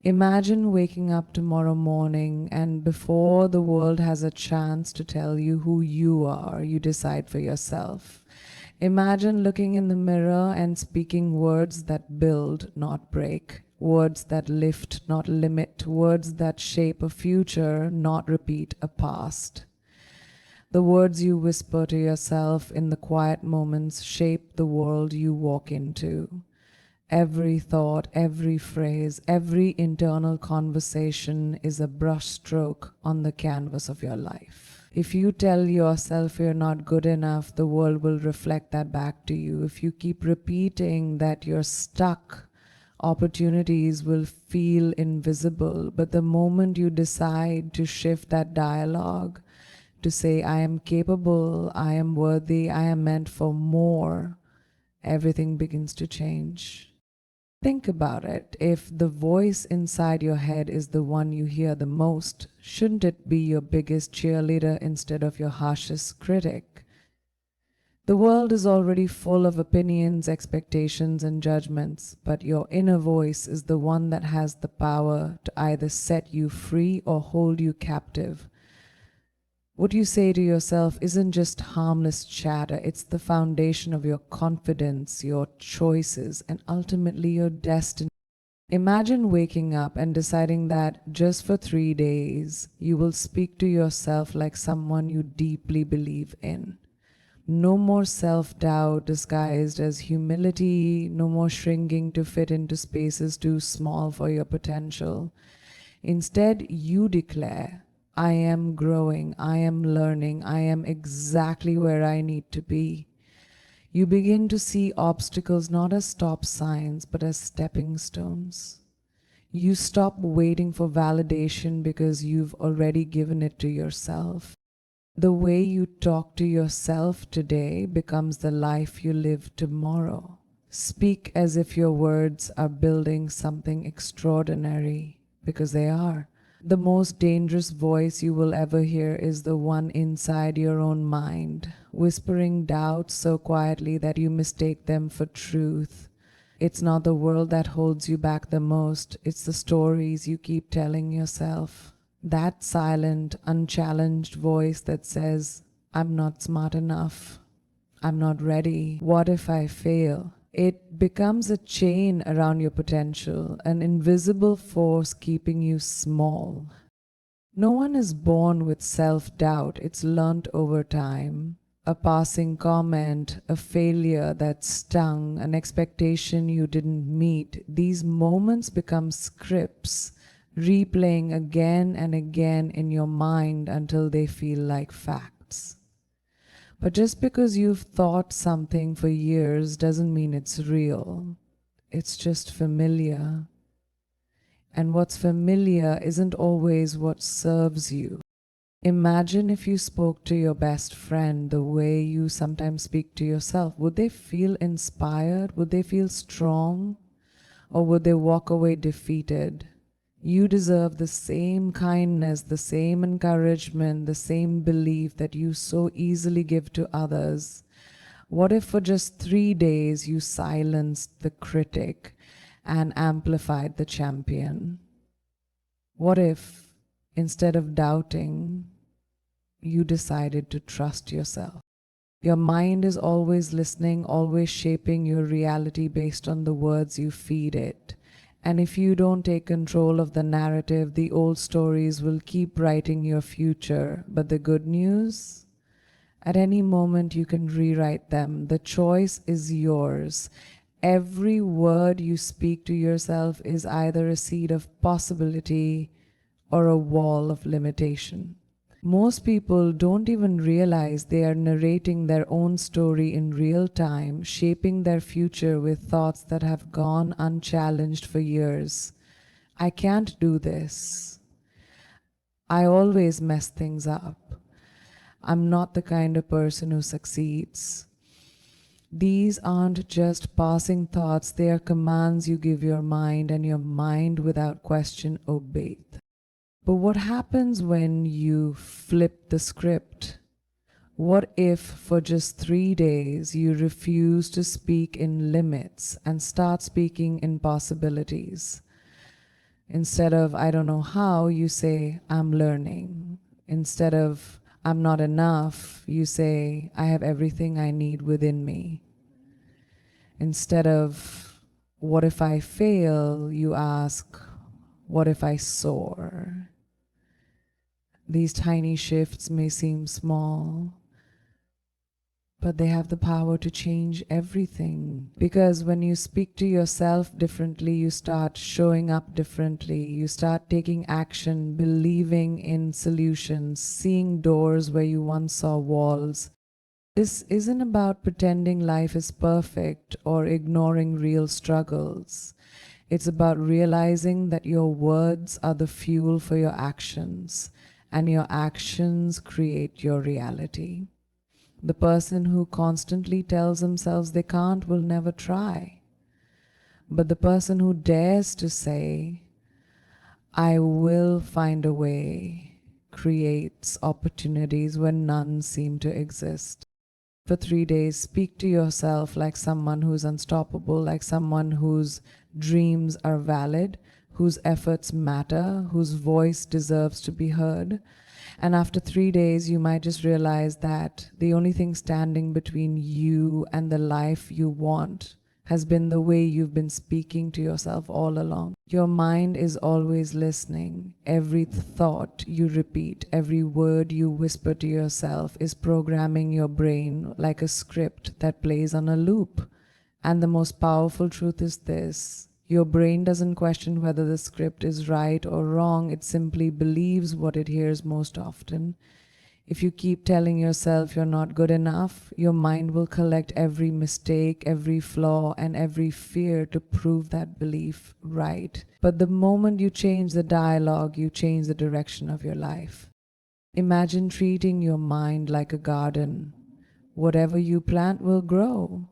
Imagine waking up tomorrow morning and before the world has a chance to tell you who you are, you decide for yourself. Imagine looking in the mirror and speaking words that build, not break, words that lift, not limit, words that shape a future, not repeat a past. The words you whisper to yourself in the quiet moments shape the world you walk into. Every thought, every phrase, every internal conversation is a brushstroke on the canvas of your life. If you tell yourself you're not good enough, the world will reflect that back to you. If you keep repeating that you're stuck, opportunities will feel invisible. But the moment you decide to shift that dialogue, to say, I am capable, I am worthy, I am meant for more, everything begins to change. Think about it. If the voice inside your head is the one you hear the most, shouldn't it be your biggest cheerleader instead of your harshest critic? The world is already full of opinions, expectations, and judgments, but your inner voice is the one that has the power to either set you free or hold you captive. What you say to yourself isn't just harmless chatter, it's the foundation of your confidence, your choices, and ultimately your destiny. Imagine waking up and deciding that just for 3 days, you will speak to yourself like someone you deeply believe in. No more self-doubt disguised as humility, no more shrinking to fit into spaces too small for your potential. Instead, you declare, I am growing, I am learning, I am exactly where I need to be. You begin to see obstacles not as stop signs, but as stepping stones. You stop waiting for validation because you've already given it to yourself. The way you talk to yourself today becomes the life you live tomorrow. Speak as if your words are building something extraordinary, because they are. The most dangerous voice you will ever hear is the one inside your own mind, whispering doubts so quietly that you mistake them for truth. It's not the world that holds you back the most, it's the stories you keep telling yourself. That silent, unchallenged voice that says, I'm not smart enough, I'm not ready, what if I fail? It becomes a chain around your potential, an invisible force keeping you small. No one is born with self-doubt, it's learnt over time. A passing comment, a failure that stung, an expectation you didn't meet. These moments become scripts, replaying again and again in your mind until they feel like facts. But just because you've thought something for years doesn't mean it's real. It's just familiar. And what's familiar isn't always what serves you. Imagine if you spoke to your best friend the way you sometimes speak to yourself. Would they feel inspired? Would they feel strong? Or would they walk away defeated? You deserve the same kindness, the same encouragement, the same belief that you so easily give to others. What if for just 3 days you silenced the critic and amplified the champion? What if, instead of doubting, you decided to trust yourself? Your mind is always listening, always shaping your reality based on the words you feed it. And if you don't take control of the narrative, the old stories will keep writing your future. But the good news? At any moment you can rewrite them. The choice is yours. Every word you speak to yourself is either a seed of possibility or a wall of limitation. Most people don't even realize they are narrating their own story in real time, shaping their future with thoughts that have gone unchallenged for years. I can't do this. I always mess things up. I'm not the kind of person who succeeds. These aren't just passing thoughts, they are commands you give your mind, and your mind, without question, obeys. But what happens when you flip the script? What if for just 3 days you refuse to speak in limits and start speaking in possibilities? Instead of I don't know how, you say I'm learning. Instead of I'm not enough, you say I have everything I need within me. Instead of what if I fail, you ask what if I soar. These tiny shifts may seem small, but they have the power to change everything. Because when you speak to yourself differently, you start showing up differently. You start taking action, believing in solutions, seeing doors where you once saw walls. This isn't about pretending life is perfect or ignoring real struggles. It's about realizing that your words are the fuel for your actions, and your actions create your reality. The person who constantly tells themselves they can't will never try. But the person who dares to say, I will find a way, creates opportunities when none seem to exist. For 3 days, speak to yourself like someone who's unstoppable, like someone whose dreams are valid, whose efforts matter, whose voice deserves to be heard. And after 3 days, you might just realize that the only thing standing between you and the life you want has been the way you've been speaking to yourself all along. Your mind is always listening. Every thought you repeat, every word you whisper to yourself is programming your brain like a script that plays on a loop. And the most powerful truth is this: your brain doesn't question whether the script is right or wrong, it simply believes what it hears most often. If you keep telling yourself you're not good enough, your mind will collect every mistake, every flaw, and every fear to prove that belief right. But the moment you change the dialogue, you change the direction of your life. Imagine treating your mind like a garden. Whatever you plant will grow.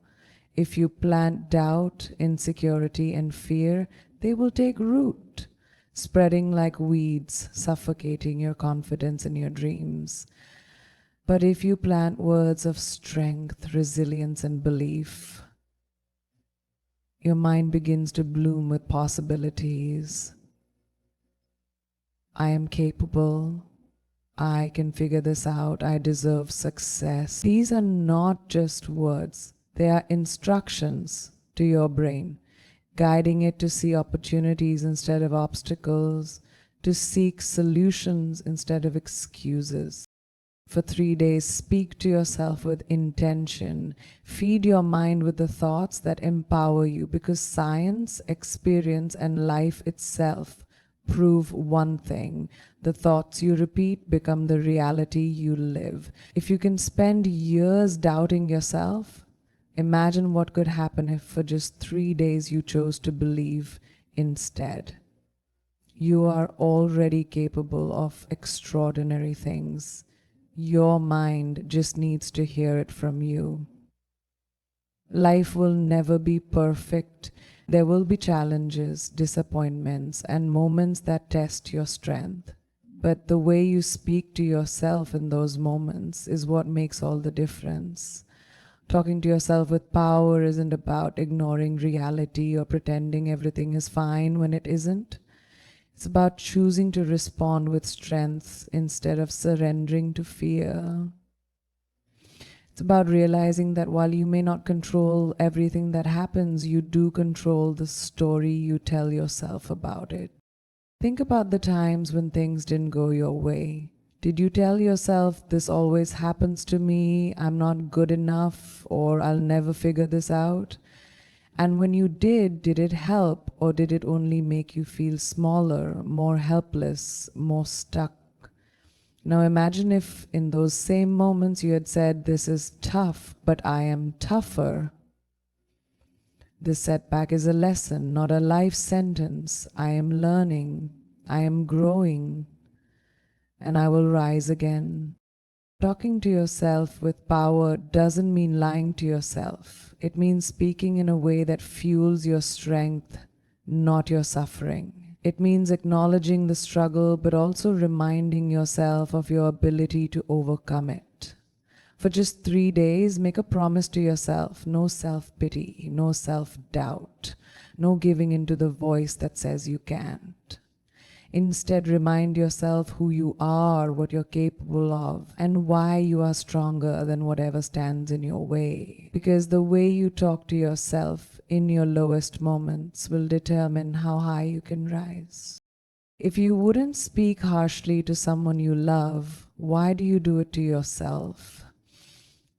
If you plant doubt, insecurity, and fear, they will take root, spreading like weeds, suffocating your confidence and your dreams. But if you plant words of strength, resilience, and belief, your mind begins to bloom with possibilities. I am capable. I can figure this out. I deserve success. These are not just words. They are instructions to your brain, guiding it to see opportunities instead of obstacles, to seek solutions instead of excuses. For 3 days, speak to yourself with intention. Feed your mind with the thoughts that empower you, because science, experience, and life itself prove one thing: the thoughts you repeat become the reality you live. If you can spend years doubting yourself, imagine what could happen if for just 3 days you chose to believe instead. You are already capable of extraordinary things. Your mind just needs to hear it from you. Life will never be perfect. There will be challenges, disappointments, and moments that test your strength. But the way you speak to yourself in those moments is what makes all the difference. Talking to yourself with power isn't about ignoring reality or pretending everything is fine when it isn't. It's about choosing to respond with strength instead of surrendering to fear. It's about realizing that while you may not control everything that happens, you do control the story you tell yourself about it. Think about the times when things didn't go your way. Did you tell yourself, this always happens to me, I'm not good enough, or I'll never figure this out? And when you did it help, or did it only make you feel smaller, more helpless, more stuck? Now imagine if in those same moments you had said, this is tough, but I am tougher. This setback is a lesson, not a life sentence. I am learning, I am growing, and I will rise again. Talking to yourself with power doesn't mean lying to yourself. It means speaking in a way that fuels your strength, not your suffering. It means acknowledging the struggle, but also reminding yourself of your ability to overcome it. For just 3 days, make a promise to yourself: no self-pity, no self-doubt, no giving into the voice that says you can't. Instead, remind yourself who you are, what you're capable of, and why you are stronger than whatever stands in your way. Because the way you talk to yourself in your lowest moments will determine how high you can rise. If you wouldn't speak harshly to someone you love, why do you do it to yourself?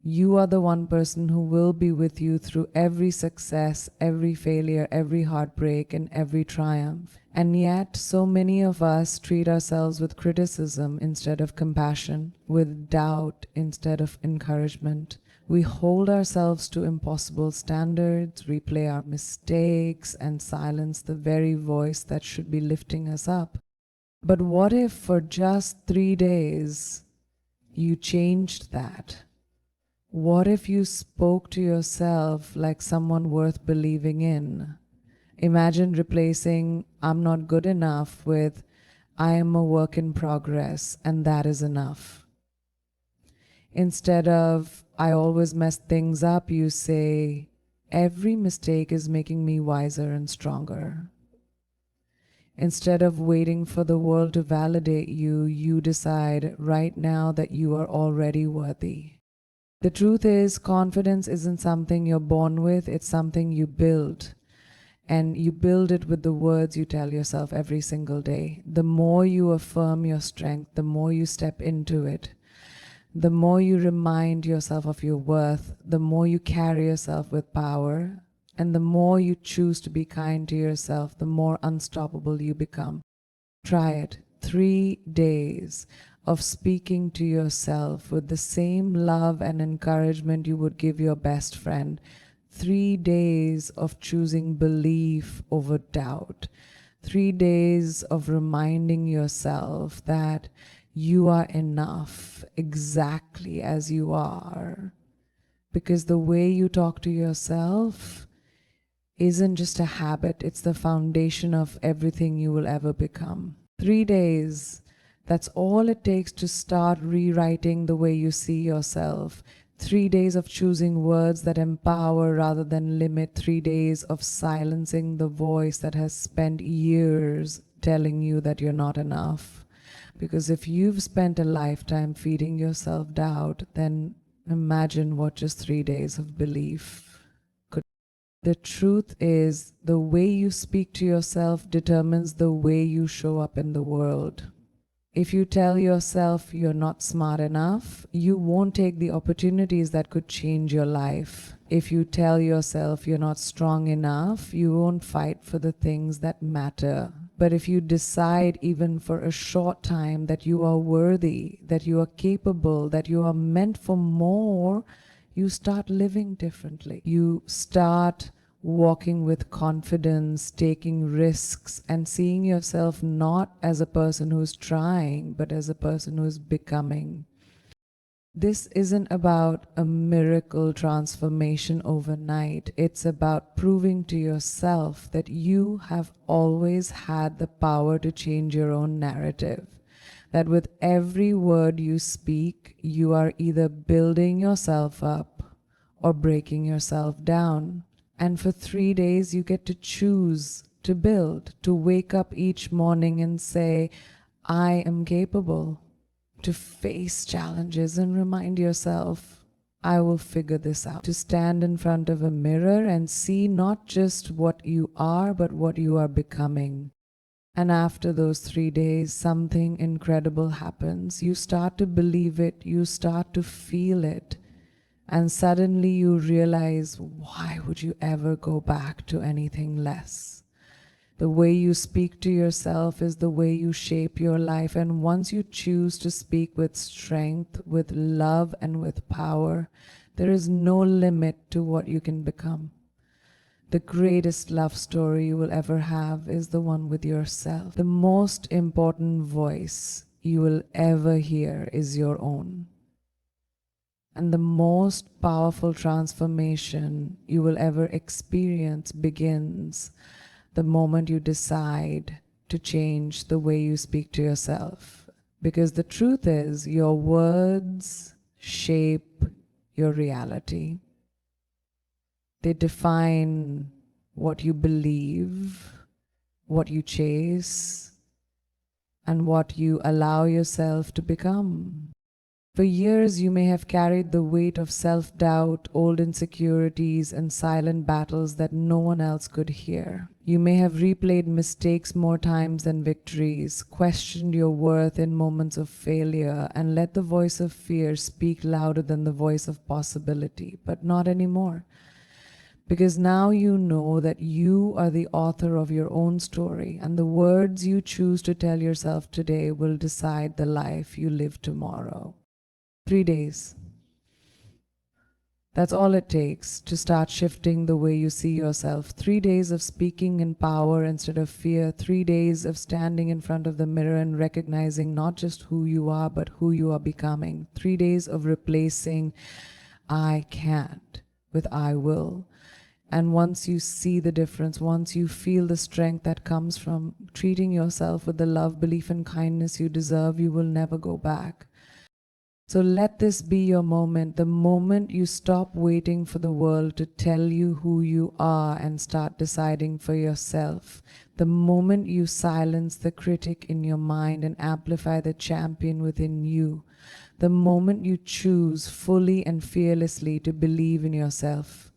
You are the one person who will be with you through every success, every failure, every heartbreak, and every triumph. And yet, so many of us treat ourselves with criticism instead of compassion, with doubt instead of encouragement. We hold ourselves to impossible standards, replay our mistakes, and silence the very voice that should be lifting us up. But what if for just 3 days you changed that? What if you spoke to yourself like someone worth believing in? Imagine replacing "I'm not good enough" with "I am a work in progress and that is enough." Instead of "I always mess things up," you say, "Every mistake is making me wiser and stronger." Instead of waiting for the world to validate you, you decide right now that you are already worthy. The truth is, confidence isn't something you're born with, it's something you build. And you build it with the words you tell yourself every single day. The more you affirm your strength, the more you step into it. The more you remind yourself of your worth, the more you carry yourself with power. And the more you choose to be kind to yourself, the more unstoppable you become. Try it. 3 days of speaking to yourself with the same love and encouragement you would give your best friend. 3 days of choosing belief over doubt. 3 days of reminding yourself that you are enough exactly as you are. Because the way you talk to yourself isn't just a habit, it's the foundation of everything you will ever become. 3 days, that's all it takes to start rewriting the way you see yourself. 3 days of choosing words that empower rather than limit. 3 days of silencing the voice that has spent years telling you that you're not enough. Because if you've spent a lifetime feeding yourself doubt, then imagine what just 3 days of belief. The truth is, the way you speak to yourself determines the way you show up in the world. If you tell yourself you're not smart enough, you won't take the opportunities that could change your life. If you tell yourself you're not strong enough, you won't fight for the things that matter. But if you decide even for a short time that you are worthy, that you are capable, that you are meant for more, you start living differently. You start walking with confidence, taking risks, and seeing yourself not as a person who's trying, but as a person who's becoming. This isn't about a miracle transformation overnight. It's about proving to yourself that you have always had the power to change your own narrative. That with every word you speak, you are either building yourself up or breaking yourself down. And for 3 days, you get to choose to build, to wake up each morning and say, I am capable, to face challenges and remind yourself, I will figure this out, to stand in front of a mirror and see not just what you are, but what you are becoming. And after those 3 days, something incredible happens. You start to believe it, you start to feel it, and suddenly you realize, why would you ever go back to anything less? The way you speak to yourself is the way you shape your life, and once you choose to speak with strength, with love, and with power, there is no limit to what you can become. The greatest love story you will ever have is the one with yourself. The most important voice you will ever hear is your own. And the most powerful transformation you will ever experience begins the moment you decide to change the way you speak to yourself. Because the truth is, your words shape your reality. They define what you believe, what you chase, and what you allow yourself to become. For years, you may have carried the weight of self doubt, old insecurities, and silent battles that no one else could hear. You may have replayed mistakes more times than victories, questioned your worth in moments of failure, and let the voice of fear speak louder than the voice of possibility. But not anymore. Because now you know that you are the author of your own story, and the words you choose to tell yourself today will decide the life you live tomorrow. 3 days. That's all it takes to start shifting the way you see yourself. 3 days of speaking in power instead of fear. 3 days of standing in front of the mirror and recognizing not just who you are, but who you are becoming. 3 days of replacing I can't with I will. And once you see the difference, once you feel the strength that comes from treating yourself with the love, belief, and kindness you deserve, you will never go back. So let this be your moment, the moment you stop waiting for the world to tell you who you are and start deciding for yourself. The moment you silence the critic in your mind and amplify the champion within you. The moment you choose fully and fearlessly to believe in yourself.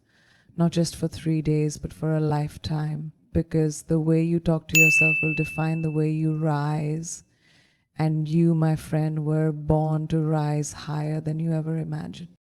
Not just for 3 days, but for a lifetime. Because the way you talk to yourself will define the way you rise. And you, my friend, were born to rise higher than you ever imagined.